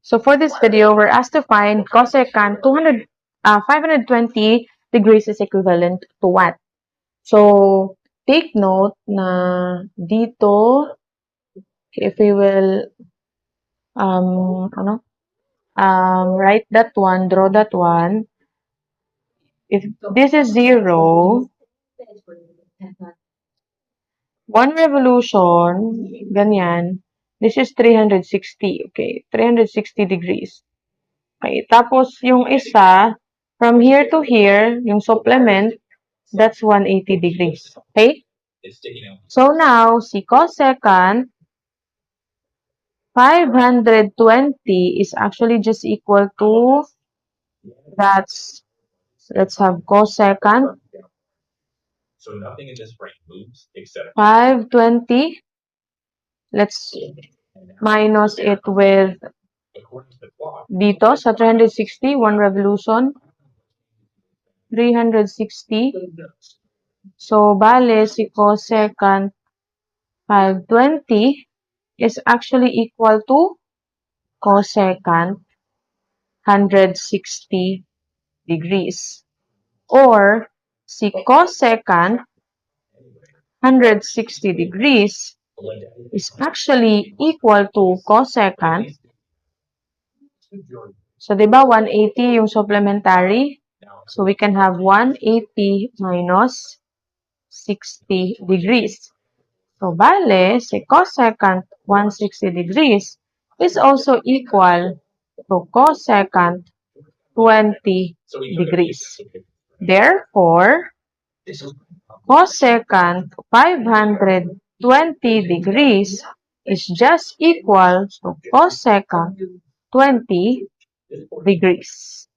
So for this video, we're asked to find cosecant 520 degrees is equivalent to what? So take note na dito, if we will write that one, draw that one. If this is 0, 1 revolution, ganyan. This is 360, okay? 360 degrees. Okay, tapos yung isa, from here to here, yung supplement, that's 180 degrees. Okay? So now, si cosecant 520 is actually just equal to, let's have cosecant 520. Let's minus it with dito sa 360, 1 revolution. 360. So, bale, si cosecant 520 is actually equal to cosecant 160 degrees. Or, si cosecant 160 degrees is actually equal to cosecant. So, di ba 180 yung supplementary? So, we can have 180 minus 60 degrees. So, bale, si cosecant 160 degrees is also equal to cosecant 20 degrees. Therefore, cosecant 520 degrees is just equal to cosecant 20 degrees.